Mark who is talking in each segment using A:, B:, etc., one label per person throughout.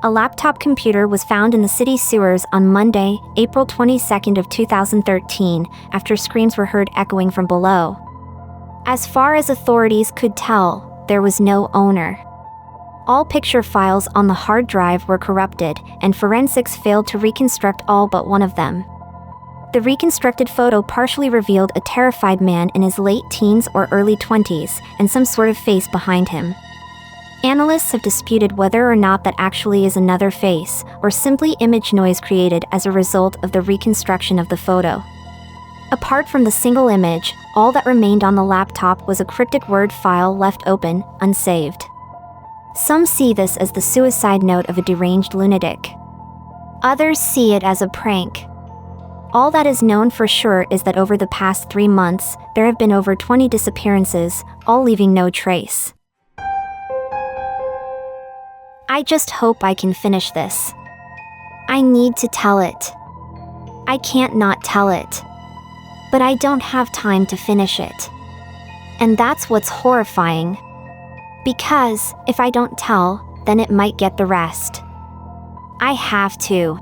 A: A laptop computer was found in the city sewers on Monday, April 22nd of 2013, after screams were heard echoing from below. As far as authorities could tell, there was no owner. All picture files on the hard drive were corrupted, and forensics failed to reconstruct all but one of them. The reconstructed photo partially revealed a terrified man in his late teens or early 20s, and some sort of face behind him. Analysts have disputed whether or not that actually is another face, or simply image noise created as a result of the reconstruction of the photo. Apart from the single image, all that remained on the laptop was a cryptic Word file left open, unsaved. Some see this as the suicide note of a deranged lunatic. Others see it as a prank. All that is known for sure is that over the past 3 months, there have been over 20 disappearances, all leaving no trace. I just hope I can finish this. I need to tell it. I can't not tell it. But I don't have time to finish it. And that's what's horrifying. Because, if I don't tell, then it might get the rest. I have to.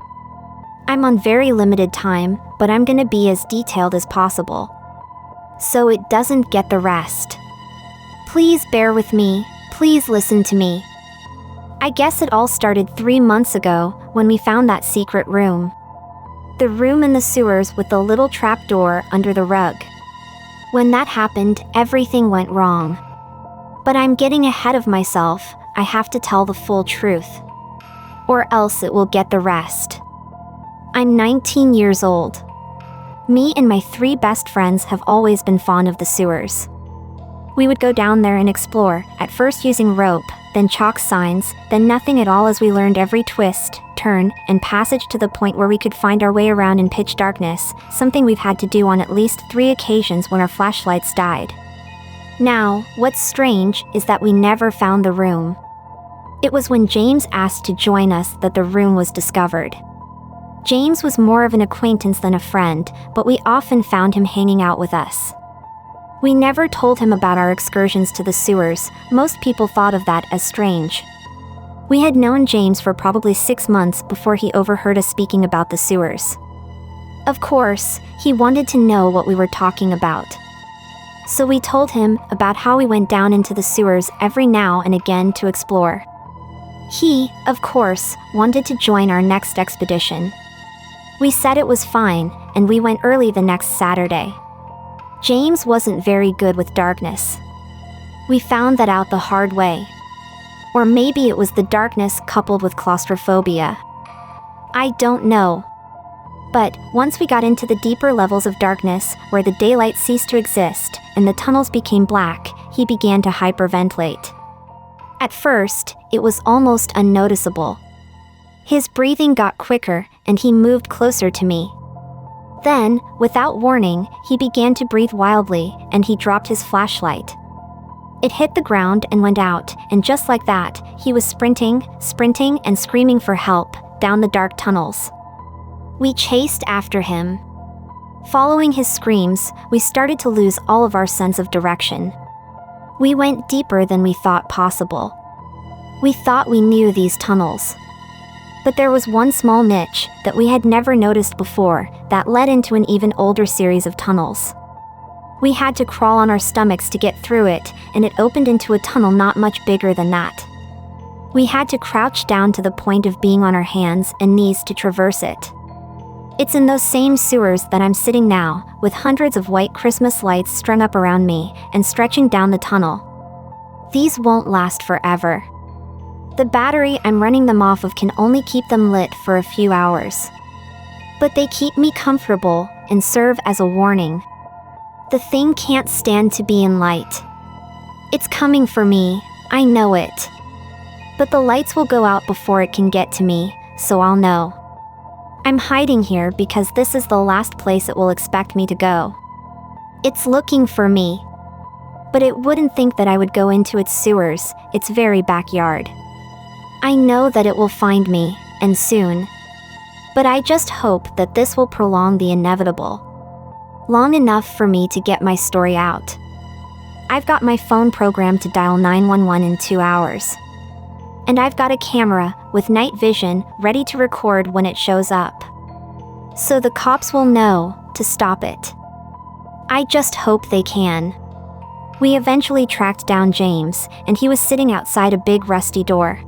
A: I'm on very limited time, but I'm gonna be as detailed as possible. So it doesn't get the rest. Please bear with me, please listen to me. I guess it all started 3 months ago, when we found that secret room. The room in the sewers with the little trapdoor under the rug. When that happened, everything went wrong. But I'm getting ahead of myself, I have to tell the full truth. Or else it will get the rest. I'm 19 years old. Me and my 3 best friends have always been fond of the sewers. We would go down there and explore, at first using rope, then chalk signs, then nothing at all as we learned every twist, turn, and passage to the point where we could find our way around in pitch darkness, something we've had to do on at least 3 occasions when our flashlights died. Now, what's strange is that we never found the room. It was when James asked to join us that the room was discovered. James was more of an acquaintance than a friend, but we often found him hanging out with us. We never told him about our excursions to the sewers, most people thought of that as strange. We had known James for probably 6 months before he overheard us speaking about the sewers. Of course, he wanted to know what we were talking about. So we told him about how we went down into the sewers every now and again to explore. He, of course, wanted to join our next expedition. We said it was fine, and we went early the next Saturday. James wasn't very good with darkness. We found that out the hard way. Or maybe it was the darkness coupled with claustrophobia. I don't know. But, once we got into the deeper levels of darkness, where the daylight ceased to exist, and the tunnels became black, he began to hyperventilate. At first, it was almost unnoticeable. His breathing got quicker, and he moved closer to me. Then, without warning, he began to breathe wildly, and he dropped his flashlight. It hit the ground and went out, and just like that, he was sprinting, and screaming for help, down the dark tunnels. We chased after him. Following his screams, we started to lose all of our sense of direction. We went deeper than we thought possible. We thought we knew these tunnels. But there was one small niche that we had never noticed before that led into an even older series of tunnels. We had to crawl on our stomachs to get through it, and it opened into a tunnel not much bigger than that. We had to crouch down to the point of being on our hands and knees to traverse it. It's in those same sewers that I'm sitting now, with hundreds of white Christmas lights strung up around me and stretching down the tunnel. These won't last forever. The battery I'm running them off of can only keep them lit for a few hours. But they keep me comfortable and serve as a warning. The thing can't stand to be in light. It's coming for me, I know it. But the lights will go out before it can get to me, so I'll know. I'm hiding here because this is the last place it will expect me to go. It's looking for me. But it wouldn't think that I would go into its sewers, its very backyard. I know that it will find me, and soon. But I just hope that this will prolong the inevitable. Long enough for me to get my story out. I've got my phone programmed to dial 911 in 2 hours. And I've got a camera with night vision ready to record when it shows up. So the cops will know to stop it. I just hope they can. We eventually tracked down James, and he was sitting outside a big rusty door.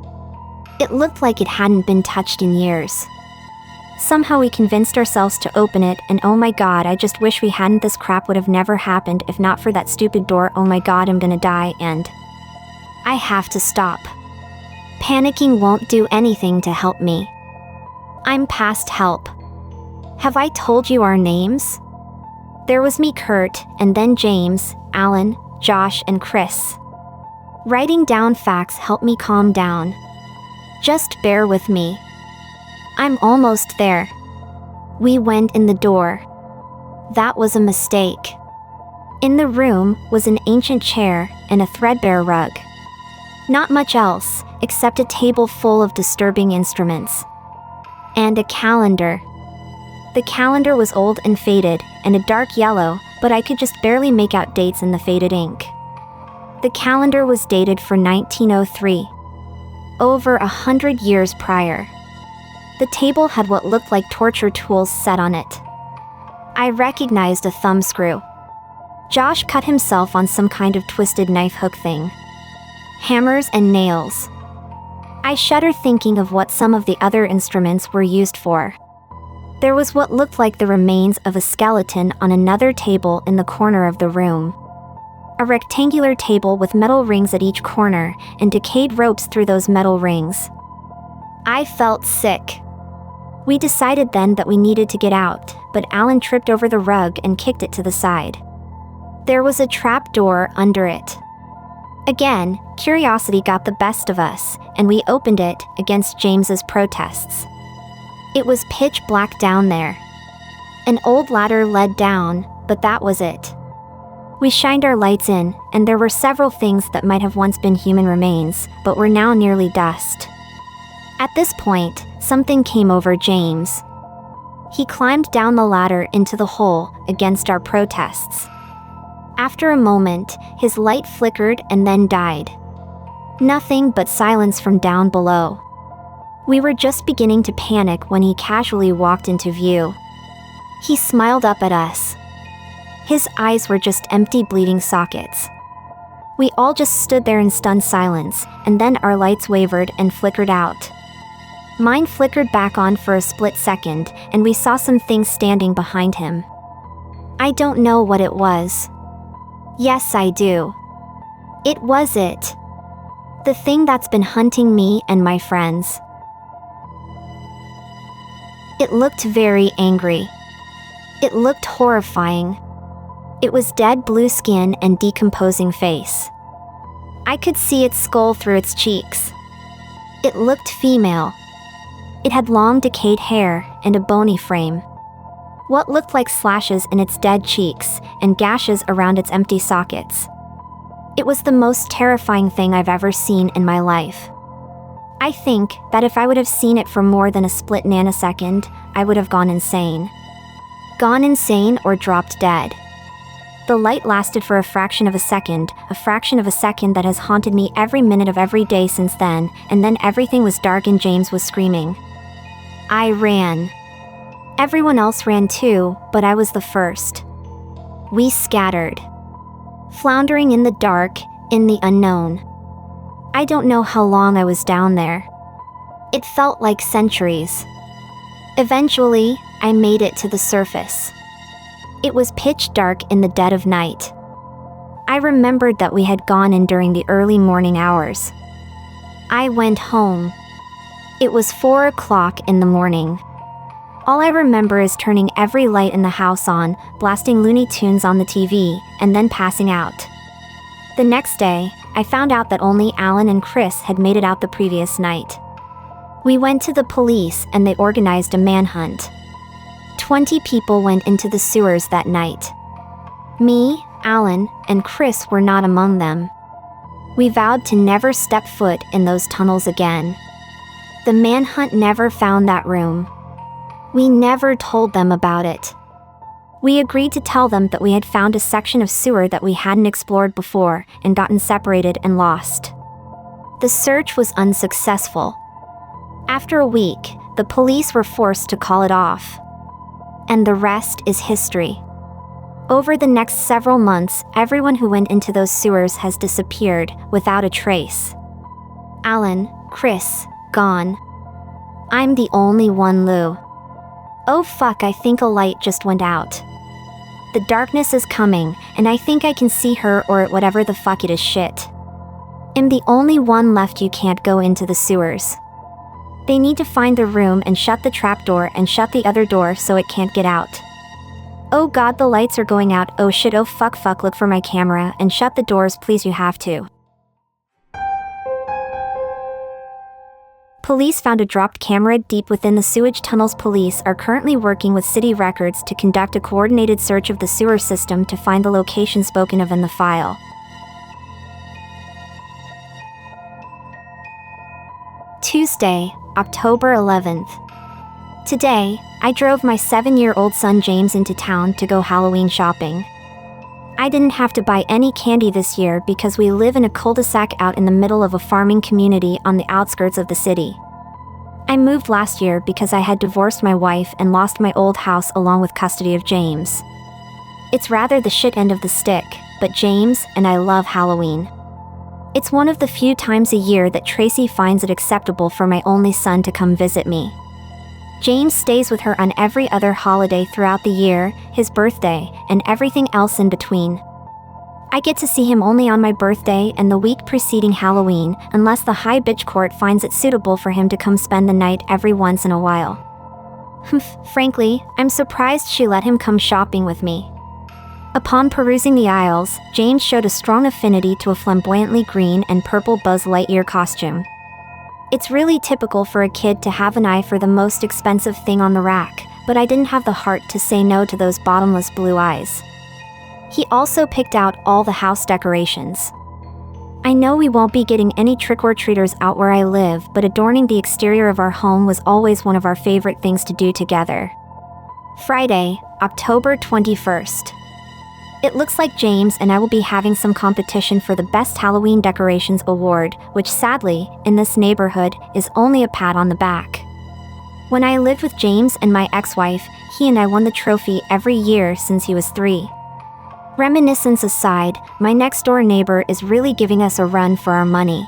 A: It looked like it hadn't been touched in years. Somehow we convinced ourselves to open it, and oh my god, I just wish we hadn't. This crap would have never happened if not for that stupid door. Oh my god, I'm gonna die, and I have to stop. Panicking won't do anything to help me. I'm past help. Have I told you our names? There was me, Kurt, and then James, Alan, Josh, and Chris. Writing down facts helped me calm down. Just bear with me. I'm almost there. We went in the door. That was a mistake. In the room was an ancient chair and a threadbare rug. Not much else, except a table full of disturbing instruments. And a calendar. The calendar was old and faded, and a dark yellow, but I could just barely make out dates in the faded ink. The calendar was dated for 1903. Over 100 years prior. The table had what looked like torture tools set on it. I recognized a thumbscrew. Josh cut himself on some kind of twisted knife hook thing. Hammers and nails. I shudder thinking of what some of the other instruments were used for. There was what looked like the remains of a skeleton on another table in the corner of the room. A rectangular table with metal rings at each corner and decayed ropes through those metal rings. I felt sick. We decided then that we needed to get out, but Alan tripped over the rug and kicked it to the side. There was a trap door under it. Again, curiosity got the best of us, and we opened it against James's protests. It was pitch black down there. An old ladder led down, but that was it. We shined our lights in, and there were several things that might have once been human remains, but were now nearly dust. At this point, something came over James. He climbed down the ladder into the hole against our protests. After a moment, his light flickered and then died. Nothing but silence from down below. We were just beginning to panic when he casually walked into view. He smiled up at us. His eyes were just empty bleeding sockets. We all just stood there in stunned silence, and then our lights wavered and flickered out. Mine flickered back on for a split second, and we saw some things standing behind him. I don't know what it was. Yes, I do. It was it. The thing that's been hunting me and my friends. It looked very angry. It looked horrifying. It was dead blue skin and decomposing face. I could see its skull through its cheeks. It looked female. It had long decayed hair and a bony frame. What looked like slashes in its dead cheeks and gashes around its empty sockets. It was the most terrifying thing I've ever seen in my life. I think that if I would have seen it for more than a split nanosecond, I would have gone insane. Gone insane or dropped dead. The light lasted for a fraction of a second that has haunted me every minute of every day since then, and then everything was dark and James was screaming. I ran. Everyone else ran too, but I was the first. We scattered. Floundering in the dark, in the unknown. I don't know how long I was down there. It felt like centuries. Eventually, I made it to the surface. It was pitch dark in the dead of night. I remembered that we had gone in during the early morning hours. I went home. It was 4 o'clock in the morning. All I remember is turning every light in the house on, blasting Looney Tunes on the TV, and then passing out. The next day, I found out that only Alan and Chris had made it out the previous night. We went to the police and they organized a manhunt. 20 people went into the sewers that night. Me, Alan, and Chris were not among them. We vowed to never step foot in those tunnels again. The manhunt never found that room. We never told them about it. We agreed to tell them that we had found a section of sewer that we hadn't explored before and gotten separated and lost. The search was unsuccessful. After a week, the police were forced to call it off. And the rest is history. Over the next several months, everyone who went into those sewers has disappeared without a trace. Alan, Chris, gone. I'm the only one, Lou. Oh fuck, I think a light just went out. The darkness is coming, and I think I can see her or whatever the fuck it is shit. I'm the only one left. You can't go into the sewers. They need to find the room and shut the trapdoor and shut the other door so it can't get out. Oh god, the lights are going out. Oh shit, oh fuck, look for my camera and shut the doors please, you have to. Police found a dropped camera deep within the sewage tunnels. Police are currently working with city records to conduct a coordinated search of the sewer system to find the location spoken of in the file. Tuesday, October 11th. Today, I drove my 7-year-old son James into town to go Halloween shopping. I didn't have to buy any candy this year because we live in a cul-de-sac out in the middle of a farming community on the outskirts of the city. I moved last year because I had divorced my wife and lost my old house along with custody of James. It's rather the shit end of the stick, but James and I love Halloween. It's one of the few times a year that Tracy finds it acceptable for my only son to come visit me. James stays with her on every other holiday throughout the year, his birthday, and everything else in between. I get to see him only on my birthday and the week preceding Halloween, unless the high bitch court finds it suitable for him to come spend the night every once in a while. Frankly, I'm surprised she let him come shopping with me. Upon perusing the aisles, James showed a strong affinity to a flamboyantly green and purple Buzz Lightyear costume. It's really typical for a kid to have an eye for the most expensive thing on the rack, but I didn't have the heart to say no to those bottomless blue eyes. He also picked out all the house decorations. I know we won't be getting any trick-or-treaters out where I live, but adorning the exterior of our home was always one of our favorite things to do together. Friday, October 21st. It looks like James and I will be having some competition for the Best Halloween Decorations Award, which sadly, in this neighborhood, is only a pat on the back. When I lived with James and my ex-wife, he and I won the trophy every year since he was 3. Reminiscence aside, my next-door neighbor is really giving us a run for our money.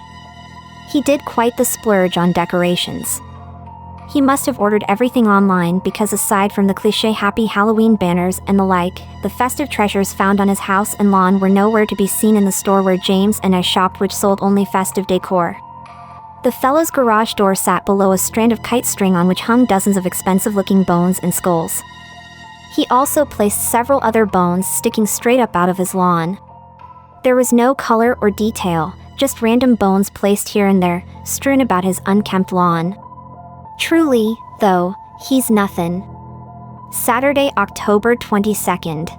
A: He did quite the splurge on decorations. He must have ordered everything online because aside from the cliché Happy Halloween banners and the like, the festive treasures found on his house and lawn were nowhere to be seen in the store where James and I shopped, which sold only festive decor. The fellow's garage door sat below a strand of kite string on which hung dozens of expensive-looking bones and skulls. He also placed several other bones sticking straight up out of his lawn. There was no color or detail, just random bones placed here and there, strewn about his unkempt lawn. Truly, though, he's nothing. Saturday, October 22nd.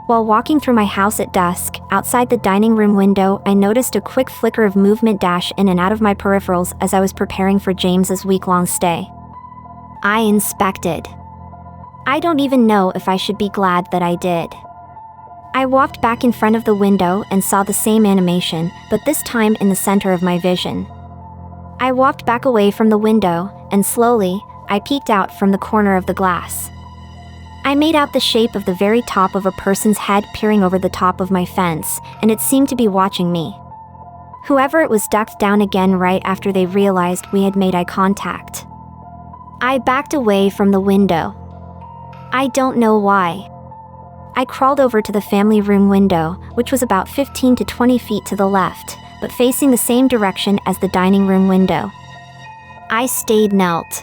A: While walking through my house at dusk, outside the dining room window, I noticed a quick flicker of movement dash in and out of my peripherals as I was preparing for James's week-long stay. I inspected. I don't even know if I should be glad that I did. I walked back in front of the window and saw the same animation, but this time in the center of my vision. I walked back away from the window, and slowly, I peeked out from the corner of the glass. I made out the shape of the very top of a person's head peering over the top of my fence, and it seemed to be watching me. Whoever it was ducked down again right after they realized we had made eye contact. I backed away from the window. I don't know why. I crawled over to the family room window, which was about 15 to 20 feet to the left, but facing the same direction as the dining room window. I stayed knelt.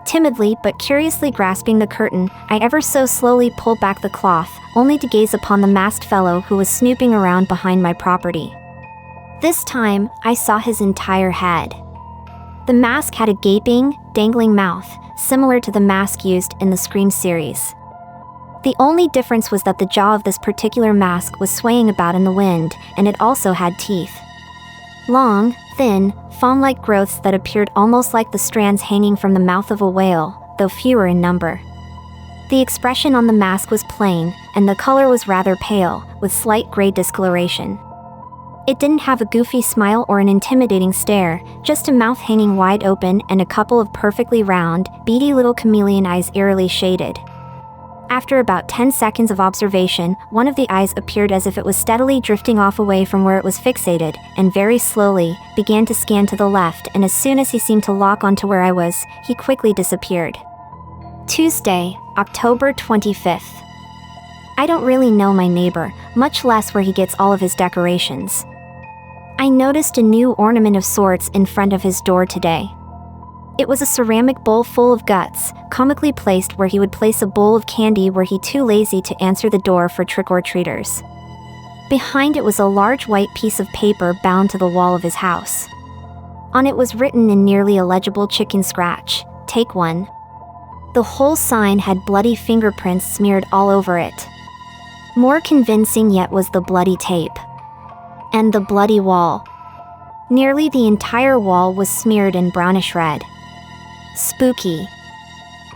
A: Timidly but curiously grasping the curtain, I ever so slowly pulled back the cloth, only to gaze upon the masked fellow who was snooping around behind my property. This time, I saw his entire head. The mask had a gaping, dangling mouth, similar to the mask used in the Scream series. The only difference was that the jaw of this particular mask was swaying about in the wind, and it also had teeth. Long, thin, fawn-like growths that appeared almost like the strands hanging from the mouth of a whale, though fewer in number. The expression on the mask was plain, and the color was rather pale, with slight gray discoloration. It didn't have a goofy smile or an intimidating stare, just a mouth hanging wide open and a couple of perfectly round, beady little chameleon eyes eerily shaded. After about 10 seconds of observation, one of the eyes appeared as if it was steadily drifting off away from where it was fixated, and very slowly, began to scan to the left, and as soon as he seemed to lock onto where I was, he quickly disappeared. Tuesday, October 25th. I don't really know my neighbor, much less where he gets all of his decorations. I noticed a new ornament of sorts in front of his door today. It was a ceramic bowl full of guts, comically placed where he would place a bowl of candy were he too lazy to answer the door for trick-or-treaters. Behind it was a large white piece of paper bound to the wall of his house. On it was written in nearly illegible chicken scratch, "Take one." The whole sign had bloody fingerprints smeared all over it. More convincing yet was the bloody tape. And the bloody wall. Nearly the entire wall was smeared in brownish red. Spooky.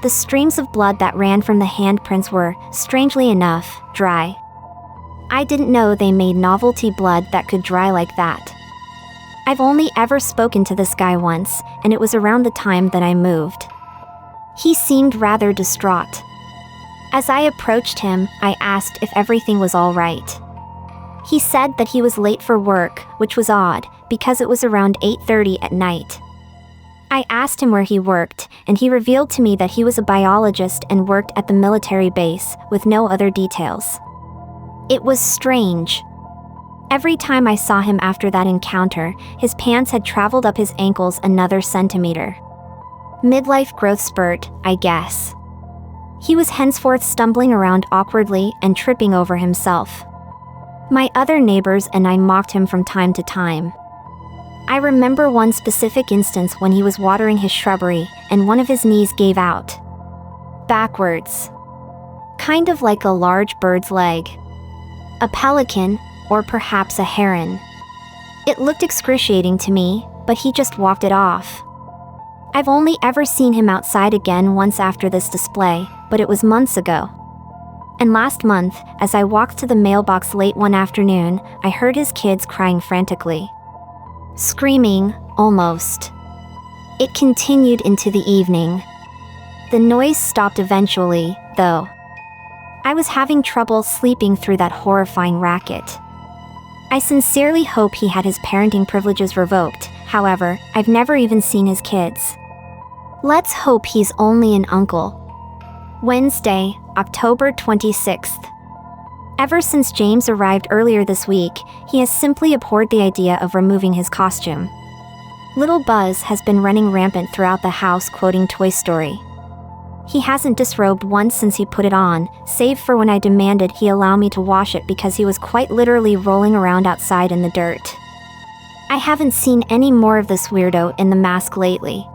A: The streams of blood that ran from the handprints were, strangely enough, dry. I didn't know they made novelty blood that could dry like that. I've only ever spoken to this guy once, and it was around the time that I moved. He seemed rather distraught. As I approached him, I asked if everything was all right. He said that he was late for work, which was odd, because it was around 8:30 at night. I asked him where he worked, and he revealed to me that he was a biologist and worked at the military base, with no other details. It was strange. Every time I saw him after that encounter, his pants had traveled up his ankles another centimeter. Midlife growth spurt, I guess. He was henceforth stumbling around awkwardly and tripping over himself. My other neighbors and I mocked him from time to time. I remember one specific instance when he was watering his shrubbery, and one of his knees gave out. Backwards. Kind of like a large bird's leg. A pelican, or perhaps a heron. It looked excruciating to me, but he just walked it off. I've only ever seen him outside again once after this display, but it was months ago. And last month, as I walked to the mailbox late one afternoon, I heard his kids crying frantically. Screaming, almost. It continued into the evening. The noise stopped eventually, though. I was having trouble sleeping through that horrifying racket. I sincerely hope he had his parenting privileges revoked, however, I've never even seen his kids. Let's hope he's only an uncle. Wednesday, October 26th. Ever since James arrived earlier this week, he has simply abhorred the idea of removing his costume. Little Buzz has been running rampant throughout the house quoting Toy Story. He hasn't disrobed once since he put it on, save for when I demanded he allow me to wash it because he was quite literally rolling around outside in the dirt. I haven't seen any more of this weirdo in the mask lately.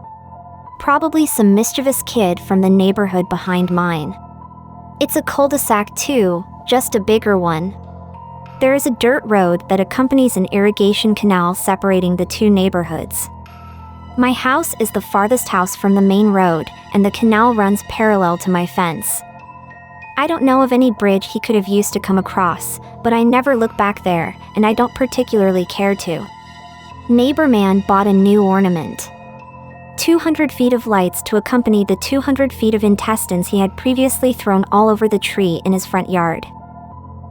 A: Probably some mischievous kid from the neighborhood behind mine. It's a cul-de-sac too, just a bigger one. There is a dirt road that accompanies an irrigation canal separating the two neighborhoods. My house is the farthest house from the main road, and the canal runs parallel to my fence. I don't know of any bridge he could have used to come across, but I never look back there, and I don't particularly care to. Neighbor man bought a new ornament. 200 feet of lights to accompany the 200 feet of intestines he had previously thrown all over the tree in his front yard.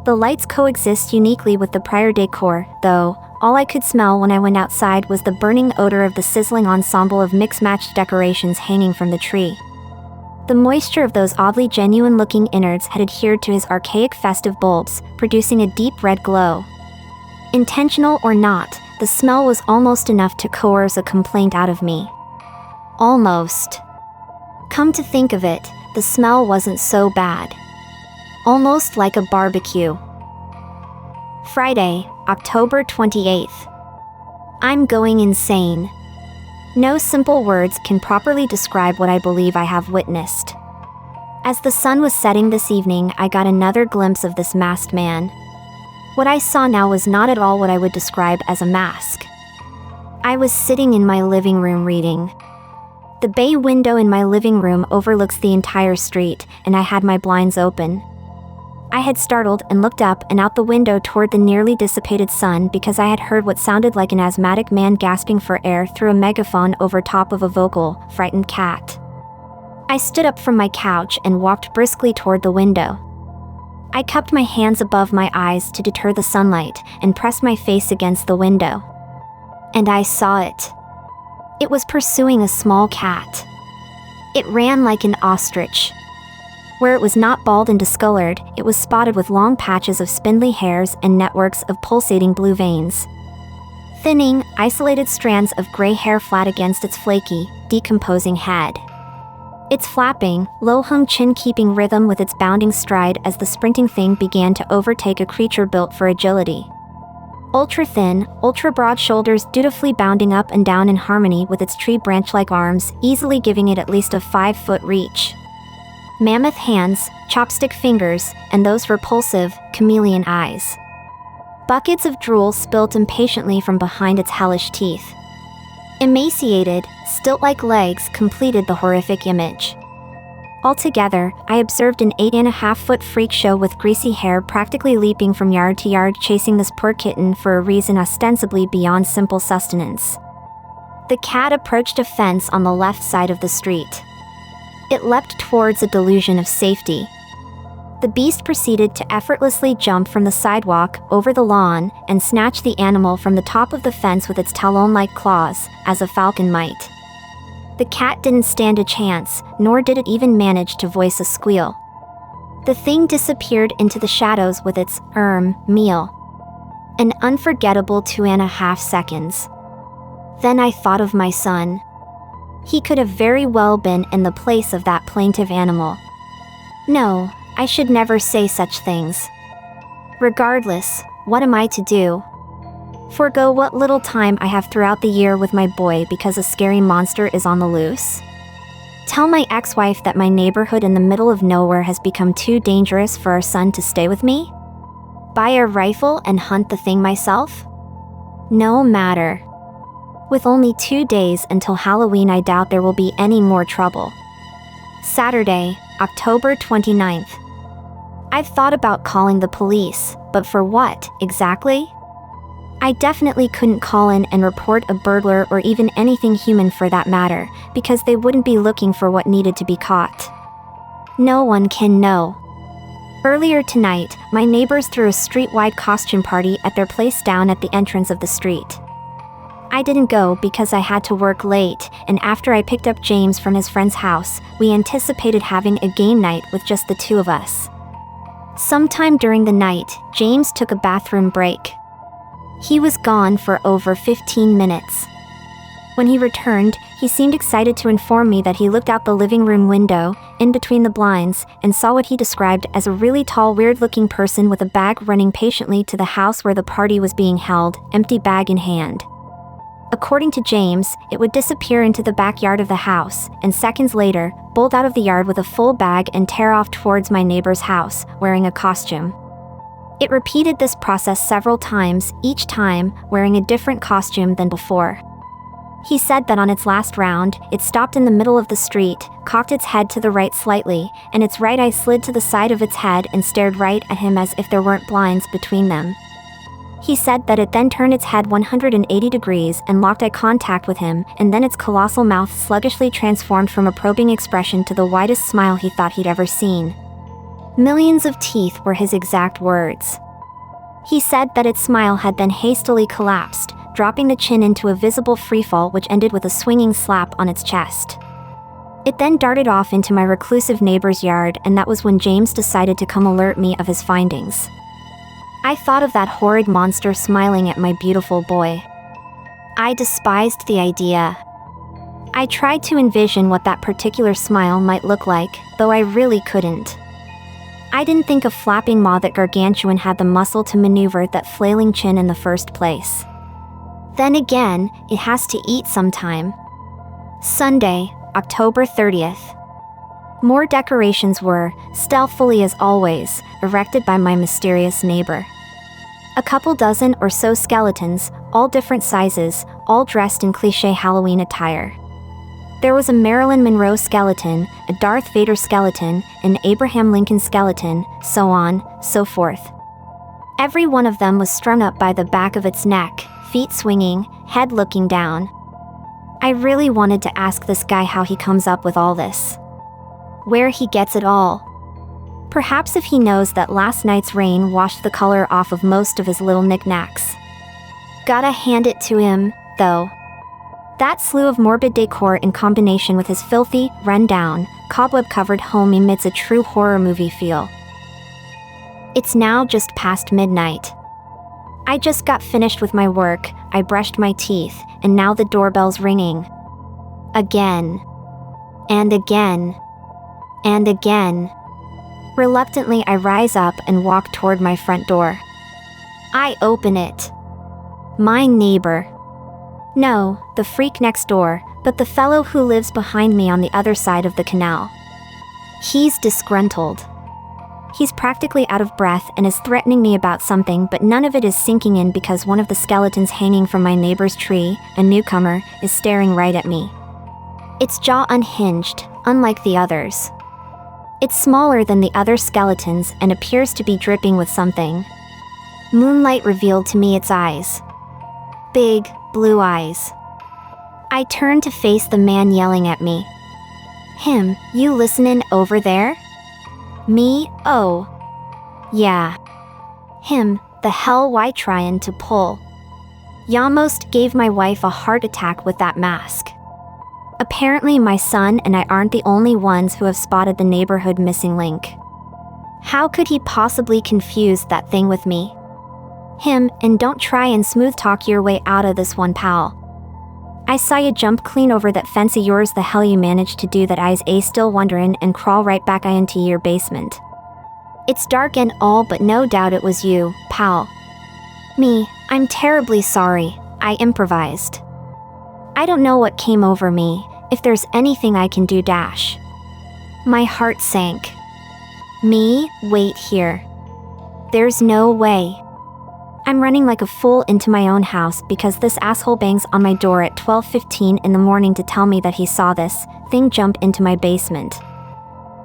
A: The lights coexist uniquely with the prior decor, though. All I could smell when I went outside was the burning odor of the sizzling ensemble of mix-matched decorations hanging from the tree. The moisture of those oddly genuine-looking innards had adhered to his archaic festive bulbs, producing a deep red glow. Intentional or not, the smell was almost enough to coerce a complaint out of me. Almost. Come to think of it, the smell wasn't so bad. Almost like a barbecue. Friday, October 28th. I'm going insane. No simple words can properly describe what I believe I have witnessed. As the sun was setting this evening, I got another glimpse of this masked man. What I saw now was not at all what I would describe as a mask. I was sitting in my living room reading. The bay window in my living room overlooks the entire street, and I had my blinds open. I had startled and looked up and out the window toward the nearly dissipated sun because I had heard what sounded like an asthmatic man gasping for air through a megaphone over top of a vocal, frightened cat. I stood up from my couch and walked briskly toward the window. I cupped my hands above my eyes to deter the sunlight and pressed my face against the window. And I saw it. It was pursuing a small cat. It ran like an ostrich. Where it was not bald and discolored, it was spotted with long patches of spindly hairs and networks of pulsating blue veins. Thinning, isolated strands of gray hair flat against its flaky, decomposing head. Its flapping, low-hung chin keeping rhythm with its bounding stride as the sprinting thing began to overtake a creature built for agility. Ultra-thin, ultra-broad shoulders dutifully bounding up and down in harmony with its tree branch-like arms, easily giving it at least a 5-foot reach. Mammoth hands, chopstick fingers, and those repulsive, chameleon eyes. Buckets of drool spilt impatiently from behind its hellish teeth. Emaciated, stilt-like legs completed the horrific image. Altogether, I observed an 8.5-foot freak show with greasy hair practically leaping from yard to yard chasing this poor kitten for a reason ostensibly beyond simple sustenance. The cat approached a fence on the left side of the street. It leapt towards a delusion of safety. The beast proceeded to effortlessly jump from the sidewalk, over the lawn, and snatch the animal from the top of the fence with its talon-like claws, as a falcon might. The cat didn't stand a chance, nor did it even manage to voice a squeal. The thing disappeared into the shadows with its, meal. An unforgettable 2.5 seconds. Then I thought of my son. He could have very well been in the place of that plaintive animal. No, I should never say such things. Regardless, what am I to do? Forgo what little time I have throughout the year with my boy because a scary monster is on the loose? Tell my ex-wife that my neighborhood in the middle of nowhere has become too dangerous for our son to stay with me? Buy a rifle and hunt the thing myself? No matter. With only 2 days until Halloween, I doubt there will be any more trouble. Saturday, October 29th. I've thought about calling the police, but for what, exactly? I definitely couldn't call in and report a burglar or even anything human for that matter, because they wouldn't be looking for what needed to be caught. No one can know. Earlier tonight, my neighbors threw a street-wide costume party at their place down at the entrance of the street. I didn't go because I had to work late, and after I picked up James from his friend's house, we anticipated having a game night with just the two of us. Sometime during the night, James took a bathroom break. He was gone for over 15 minutes. When he returned, he seemed excited to inform me that he looked out the living room window, in between the blinds, and saw what he described as a really tall, weird-looking person with a bag running patiently to the house where the party was being held, empty bag in hand. According to James, it would disappear into the backyard of the house, and seconds later, bolt out of the yard with a full bag and tear off towards my neighbor's house, wearing a costume. It repeated this process several times, each time wearing a different costume than before. He said that on its last round, it stopped in the middle of the street, cocked its head to the right slightly, and its right eye slid to the side of its head and stared right at him as if there weren't blinds between them. He said that it then turned its head 180 degrees and locked eye contact with him, and then its colossal mouth sluggishly transformed from a probing expression to the widest smile he thought he'd ever seen. Millions of teeth were his exact words. He said that its smile had then hastily collapsed, dropping the chin into a visible freefall which ended with a swinging slap on its chest. It then darted off into my reclusive neighbor's yard, and that was when James decided to come alert me of his findings. I thought of that horrid monster smiling at my beautiful boy. I despised the idea. I tried to envision what that particular smile might look like, though I really couldn't. I didn't think a flapping maw that gargantuan had the muscle to maneuver that flailing chin in the first place. Then again, it has to eat sometime. Sunday, October 30th. More decorations were, stealthily as always, erected by my mysterious neighbor. A couple dozen or so skeletons, all different sizes, all dressed in cliché Halloween attire. There was a Marilyn Monroe skeleton, a Darth Vader skeleton, an Abraham Lincoln skeleton, so on, so forth. Every one of them was strung up by the back of its neck, feet swinging, head looking down. I really wanted to ask this guy how he comes up with all this. Where he gets it all. Perhaps if he knows that last night's rain washed the color off of most of his little knickknacks. Gotta hand it to him, though. That slew of morbid decor in combination with his filthy, run-down, cobweb-covered home emits a true horror movie feel. It's now just past midnight. I just got finished with my work, I brushed my teeth, and now the doorbell's ringing. Again. And again. And again. Reluctantly, I rise up and walk toward my front door. I open it. My neighbor. No, the freak next door, but the fellow who lives behind me on the other side of the canal. He's disgruntled. He's practically out of breath and is threatening me about something, but none of it is sinking in because one of the skeletons hanging from my neighbor's tree, a newcomer, is staring right at me. Its jaw unhinged, unlike the others. It's smaller than the other skeletons and appears to be dripping with something. Moonlight revealed to me its eyes. Big, blue eyes. I turned to face the man yelling at me. Him, you listenin' over there? Me, oh. Yeah. Him, the hell why tryin' to pull? Y'almost gave my wife a heart attack with that mask. Apparently my son and I aren't the only ones who have spotted the neighborhood missing link. How could he possibly confuse that thing with me? Him, and don't try and smooth talk your way out of this one, pal. I saw you jump clean over that fence of yours. The hell you managed to do that, I's a still wonderin', and crawl right back into your basement. It's dark and all, but no doubt it was you, pal. Me, I'm terribly sorry, I improvised. I don't know what came over me, if there's anything I can do dash. My heart sank. Me, wait here. There's no way. I'm running like a fool into my own house because this asshole bangs on my door at 12:15 in the morning to tell me that he saw this thing jump into my basement.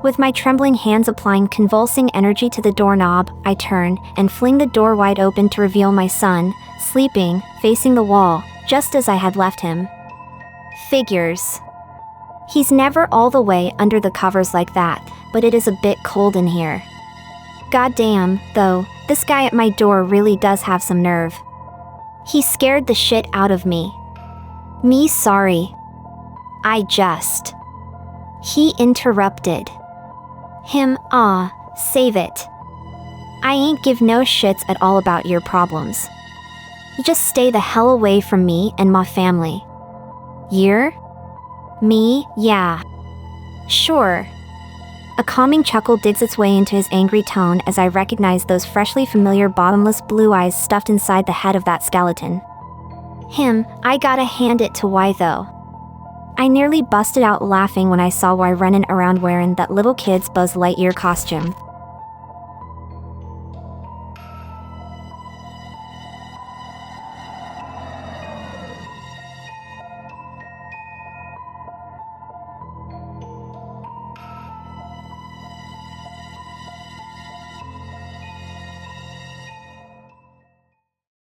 A: With my trembling hands applying convulsing energy to the doorknob, I turn and fling the door wide open to reveal my son, sleeping, facing the wall, just as I had left him. Figures. He's never all the way under the covers like that, but it is a bit cold in here. Goddamn, though, this guy at my door really does have some nerve. He scared the shit out of me. Me sorry. I just. He interrupted. Him, save it. I ain't give no shits at all about your problems. You just stay the hell away from me and my family. Year? Me, yeah. Sure. A calming chuckle digs its way into his angry tone as I recognize those freshly familiar bottomless blue eyes stuffed inside the head of that skeleton. Him, I gotta hand it to why though. I nearly busted out laughing when I saw why running around wearing that little kid's Buzz Lightyear costume.